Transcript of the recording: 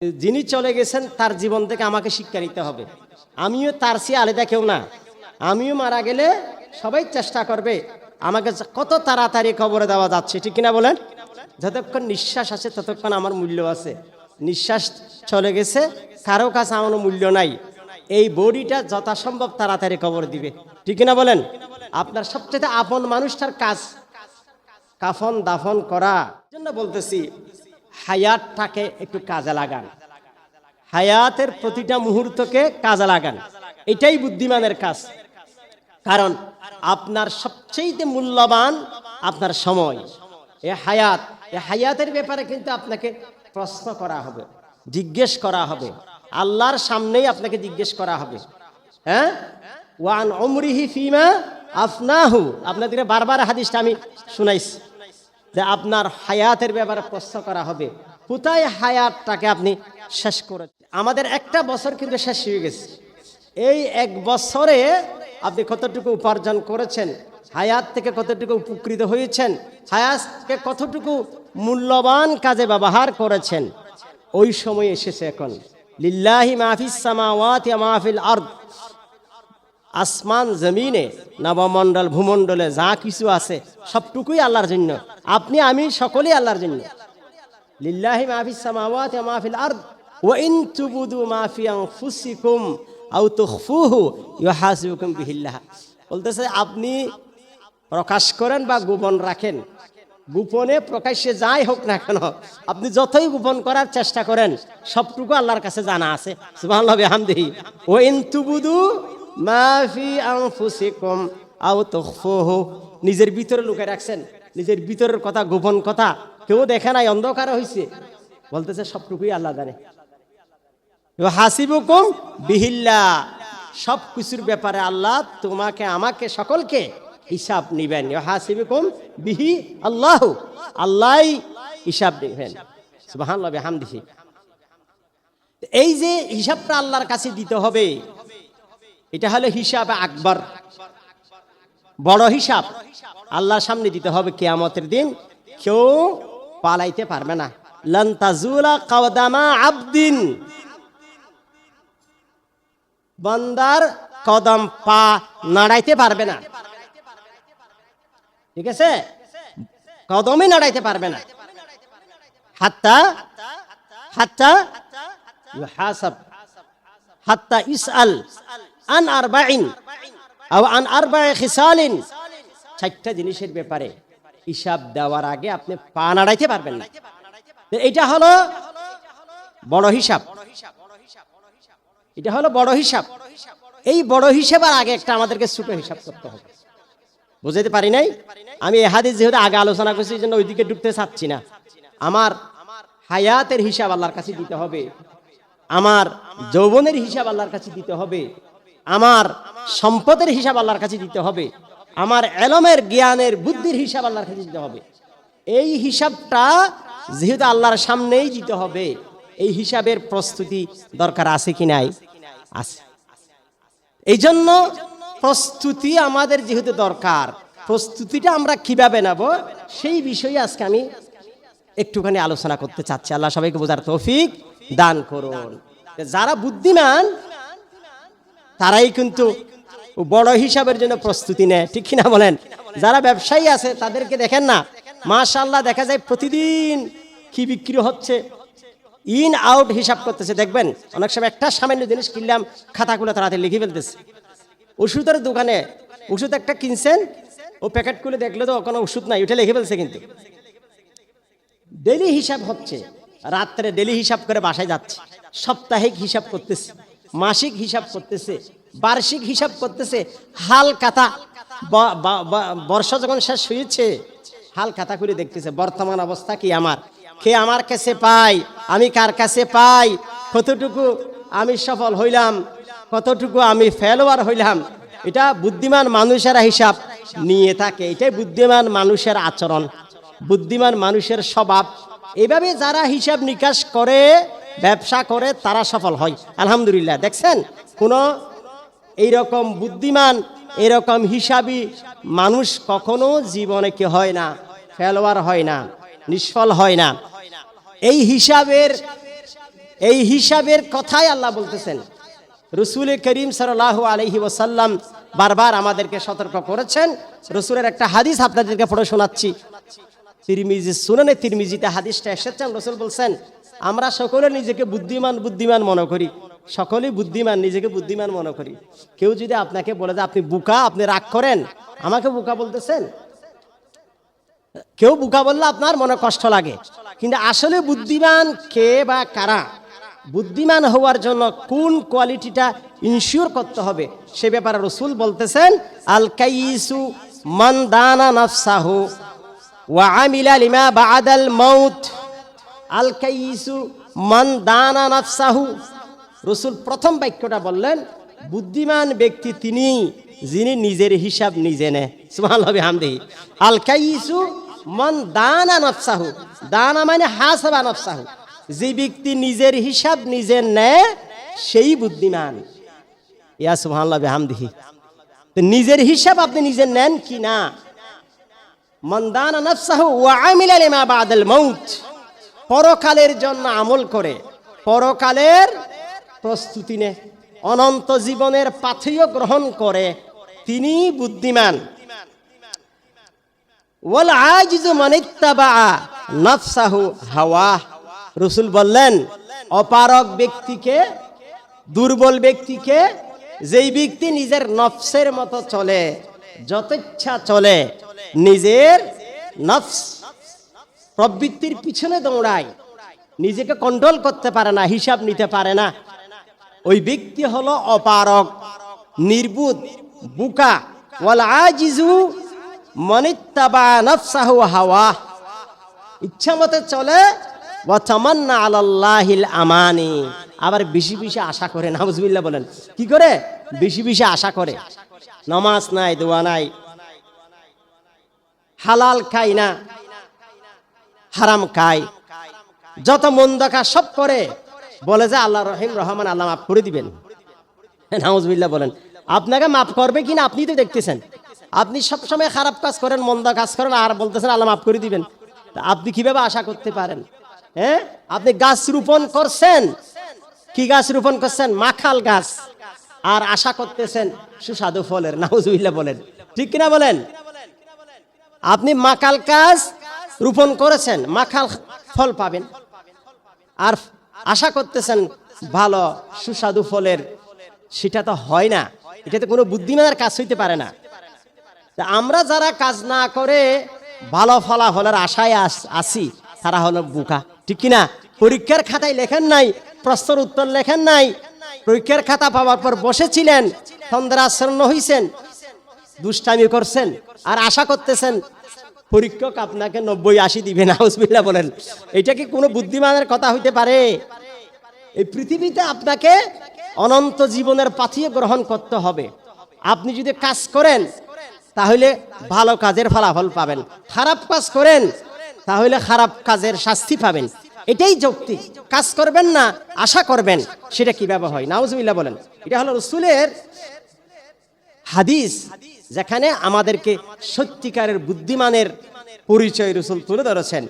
যিনি চলে গেছেন তার জীবন থেকে আমাকে শিক্ষা নিতে হবে। আমিও তার চেয়ে আলাদা কেউ না। আমিও মারা গেলে সবাই চেষ্টা করবে আমাকে কত তাড়াতাড়ি কবরে দেওয়া যাচ্ছে, ঠিক কিনা বলেন? যতক্ষণ নিঃশ্বাস আছে ততক্ষণ আমার মূল্য আছে। নিঃশ্বাস চলে গেছে, কারো কাছে আমার মূল্য নাই। এই বডিটা যথাসম্ভব তাড়াতাড়ি কবর দিবে, ঠিক কিনা বলেন? আপনার সবচেয়ে আপন মানুষটার কাজ কাফন দাফন করা। জন্য বলতেছি হায়াতটাকে একটু কাজে লাগান, হায়াতের প্রতিটা মুহূর্তকে কাজে লাগান, এটাই বুদ্ধিমানের কাজ। কারণ আপনার সবচেয়ে মূল্যবান আপনার সময়। এ হায়াতের ব্যাপারে কিন্তু আপনাকে প্রশ্ন করা হবে, জিজ্ঞেস করা হবে, আল্লাহর সামনেই আপনাকে জিজ্ঞেস করা হবে। হ্যাঁ, ওয়ান উমরিহি ফিমা আফনাহু, আপনাদের বারবার হাদিসটা আমি শুনাইছি যে আপনার হায়াতের ব্যাপারে প্রশ্ন করা হবে, কোথায় হায়াতটাকে আপনি শেষ করেছেন। আমাদের একটা বছর কিন্তু শেষ হয়ে গেছে। এই এক বছরে আপনি কতটুকু উপার্জন করেছেন, হায়াত থেকে কতটুকু উপকৃত হয়েছেন, হায়াতকে কতটুকু মূল্যবান কাজে ব্যবহার করেছেন, ওই সময় এসেছে এখন। লিল্লাহি মাফিস সামাওয়াতি ওয়া মাফিল আরদ, আসমান জমিনে নবমণ্ডল ভূমণ্ডলে যা কিছু আছে সবটুকুই আল্লাহর জন্য। আপনি আমি সকলেই আল্লাহর জন্য। লিল্লাহি মাফিস সামাওয়াতি ওয়া মাফিল আরদ ওয়া ইন তুবদু মা ফি আনফুসিকুম আও তুখফুহু ইউহাসিবুকুম বিহিল্লাহ। বলতেছে আপনি প্রকাশ করেন বা গোপন রাখেন, গোপনে প্রকাশ্যে যাই হোক না কেন, আপনি যতই গোপন করার চেষ্টা করেন সবটুকু আল্লাহর কাছে জানা আছে। সুবহানাল্লাহ বিহামদিহি। ওয়া ইন তুবদু মা ফি আনফুসিকুম আও তুখফুহু, নিজের ভিতরে লুকিয়ে রাখছেন, নিজের ভিতরের কথা, গোপন কথা কেউ দেখে নাই, অন্ধকার হয়েছে, বলতেছে সবটুকুই আল্লাহ জানে। ইউহাসিবুকুম বিহিল্লাহ, সব কিছুর ব্যাপারে আল্লাহ তোমাকে আমাকে সকলকে হিসাব নিবেন। ইউহাসিবুকুম বিহি আল্লাহ, আল্লাহই হিসাব নিবেন। সুবহানাল্লাহ বিহামদিহি। এই যে হিসাবটা আল্লাহর কাছে দিতে হবে, এটা হলো হিসাব আকবর, বড় হিসাব আল্লাহর সামনে দিতে হবে কিয়ামতের দিন। কেউ পালাইতে পারবে না। লান তাজুলা কওদামা আবদিন, বান্দার কদম পা নাড়াইতে পারবে না, ঠিক আছে? কদমই নাড়াইতে পারবে না। হাত্তা হাত্তা ইউহাসাব হাত্তা ইসআল আন আরবাইন আও আন আরবা'i খিসালিন, চারটা জিনিসের ব্যাপারে হিসাব দেওয়ার আগে আপনি পা নাড়াইতে পারবেন না। এটা হলো বড় হিসাব, এটা হলো বড় হিসাব। এই বড় হিসাবের আগে একটা আমাদেরকে ছোট হিসাব করতে হবে। বুঝাইতে পারি নাই? আমি এই হাদিস যেহেতু আগে আলোচনা করছি, এই জন্য ওইদিকে ঢুকতে চাচ্ছি না। আমার হায়াতের হিসাব আল্লাহর কাছে দিতে হবে, আমার যৌবনের হিসাব আল্লাহর কাছে দিতে হবে, আমার সম্পদের হিসাব আল্লাহর কাছে দিতে হবে, আমার এলমের জ্ঞানের বুদ্ধির হিসাব আল্লাহর কাছে দিতে হবে। এই হিসাবটা যেহেতু আল্লাহর সামনেই দিতে হবে, এই হিসাবের প্রস্তুতি দরকার আছে কি নাই? আছে। এই জন্য প্রস্তুতি আমাদের যেহেতু দরকার, প্রস্তুতিটা আমরা কিভাবে নেব সেই বিষয়ে আজকে আমি একটুখানি আলোচনা করতে চাচ্ছি। আল্লাহ সবাইকে বোঝার তৌফিক দান করুন। যারা বুদ্ধিমান তারাই কিন্তু বড় হিসাবের জন্য প্রস্তুতি নেয়, ঠিক কিনা বলেন? যারা ব্যবসায়ী আছে তাদেরকে দেখেন না, মাশাআল্লাহ দেখা যায় প্রতিদিন কি বিক্রি হচ্ছে, ইন আউট হিসাব করতেছে। দেখবেন অনেক সময় একটা সামান্য জিনিস কিনলাম, খাতাগুলো তাড়াতাড়ি লিখে ফেলতেছে। ওষুধের দোকানে ওষুধ একটা কিনছেন, ও প্যাকেট খুলে দেখলে তো কোনো ওষুধ নাই, ওটা লিখে ফেলছে। কিন্তু ডেলি হিসাব হচ্ছে, রাত্রে ডেলি হিসাব করে বাসায় যাচ্ছে, সাপ্তাহিক হিসাব করতেছে, মাসিক হিসাব করতেছে, বার্ষিক হিসাব করতেছে। হাল খাতা বর্ষা যখন শেষ হয়েছে হাল খাতা করে দেখতেছে বর্তমান অবস্থা কি আমার, কে আমার কাছে পাই, আমি কার কাছে পাই, কতটুকু আমি সফল হইলাম, কতটুকু আমি ফেলোয়ার হইলাম। এটা বুদ্ধিমান মানুষেরা হিসাব নিয়ে থাকে। এটাই বুদ্ধিমান মানুষের আচরণ, বুদ্ধিমান মানুষের স্বভাব। এইভাবে যারা হিসাব নিকাশ করে, ব্যবসা করে, তারা সফল হয় আলহামদুলিল্লাহ। দেখছেন কোনো এইরকম বুদ্ধিমান, এরকম হিসাবী মানুষ কখনো জীবনে কি হয় না, ফেলোয়ার হয় না, নিষ্ফল হয় না। এই হিসাবের এই হিসাবের কথাই আল্লাহ বলতেছেন। রসুল করিম সাল্লাল্লাহু আলাইহি ওয়াসাল্লাম বারবার আমাদেরকে সতর্ক করেছেন। রসুলের একটা হাদিস আপনাদেরকে পড়ে শোনাচ্ছি। তিরমিজি, সুনানে তিরমিজিতে হাদিসটা এসেছেন। রসুল বলছেন, আমরা সকলে নিজেকে বুদ্ধিমান মনে করি, সকলেই বুদ্ধিমান, নিজেকে বুদ্ধিমান মনে করি। কেউ যদি আপনাকে বলে যে আপনি বোকা, আপনি রাগ করেন, আমাকে বোকা বলতেছেন। কেউ বোকা বললে আপনার মনে কষ্ট লাগে, কিন্তু আসলে বুদ্ধিমান কে বা কারা, বুদ্ধিমান হওয়ার জন্য কোন কোয়ালিটিটা ইনশিওর করতে হবে সে ব্যাপারে রসুল বলতেছেন, আল কাইসু মান দানা নাফসাহু ওয়া আমিলা লিমা বাদাল মাউত। আল কাইসু মান দানা নাফসাহু, রসুল প্রথম বাক্যটা বললেন, বুদ্ধিমান ব্যক্তি তিনি যিনি নিজের হিসাব নিজে নেয়। সুবহানাল্লাহ বিহামদিহি। আল কাইসু মান দানা নাফসাহু, দানা মানে হাসাবা নাফসাহু, যে ব্যক্তি নিজের হিসাব নিজে নেয় সেই বুদ্ধিমান। ইয়া সুবহানাল্লাহ বিহামদিহি। নিজের হিসাব আপনি নিজে নেন কি না? মান দানা নাফসাহু ওয়া আমিলা লিমা বাদাল মাউত, পরকালের জন্য আমল করে, পরকালের প্রস্তুতি নেয়, অনন্ত জীবনের পাথেয় গ্রহণ করে, তিনি বুদ্ধিমান। ওয়াল আজিজু মান ইত্তাবা নাফসাহু হাওয়া, রসুল বললেন, অপারগ ব্যক্তিকে, দুর্বল ব্যক্তিকে, যেই ব্যক্তি নিজের নফসের মতো চলে, যত ইচ্ছা চলে, নিজের নফস প্রবৃত্তির পিছনে দৌড়ায়, নিজেকে কন্ট্রোল করতে পারে না, হিসাব নিতে পারে না, ওই ব্যক্তি হলো অপারগ, নির্বুধ, বুকা। ওয়াল আজিজু মান ইত্তাবা নাফসাহু হাওয়া, ইচ্ছা মতে চলে, ওয়া তামান্না আলাল্লাহিল আমানি, আবার বেশি বেশি আশা করে। নাউজুবিল্লাহ বলেন। কি করে? বেশি বেশি আশা করে। নামাজ নাই, দোয়া নাই, হালাল খাই না, হারাম খাই, যত মন্দ কাজ সব করে, বলে যে আল্লাহ রহিম রহমান, আল্লাহ মাফ করে দিবেন। নাউজুবিল্লাহ বলেন। আপনাকে মাফ করবে কিনা আপনি তো দেখতেছেন। আপনি সবসময় খারাপ কাজ করেন, মন্দ কাজ করেন, আর বলতেছেন আল্লাহ মাফ করে দিবেন। আপনি কিভাবে আশা করতে পারেন? হ্যাঁ, আপনি গাছ রোপণ করছেন, কি গাছ রোপণ করছেন? মাখাল গাছ, আর আশা করতেছেন সুস্বাদু ফলের। নাউজুবিল্লাহ বলেন। ঠিক কিনা বলেন? আপনি মাকাল গাছ রোপণ করেছেন, মাখাল ফল পাবেন, আর আশা করতেছেন ভালো সুস্বাদু ফলের। সেটা তো হয় না, এটা তো কোনো বুদ্ধিমানের কাজ হইতে পারে না। আমরা যারা কাজ না করে ভালো ফলাফলের আশায় আসি, তারা হলো বোকা। ঠিক কিনা? পরীক্ষার খাতায় লেখেন নাই, প্রশ্নের উত্তর লেখেন নাই, পরীক্ষার খাতা পাওয়ার পর বসেছিলেন, তন্দ্রাচ্ছন্ন হইছেন, দুষ্টামি করছেন, আর আশা করতেছেন পরীক্ষক আপনাকে 90-80 দিবে। নাউজুবিল্লাহ বলেন। এটা কি কোনো বুদ্ধিমানের কথা হইতে পারে? এই পৃথিবীতে আপনাকে অনন্ত জীবনের পাথিয়ে গ্রহণ করতে হবে। আপনি যদি কাজ করেন তাহলে ভালো কাজের ফলাফল পাবেন, খারাপ কাজ করেন তাহলে খারাপ কাজের শাস্তি পাবেন। এটাই যৌক্তিক। কাজ করবেন না, আশা করবেন, সেটা কিভাবে হয়? নাউজুবিল্লাহ বলেন। এটা হলো রাসূলের হাদিস, যেখানে আমাদেরকে সত্যিকারের বুদ্ধিমানের পরিচয় রাসূল তুলে ধরেছেন।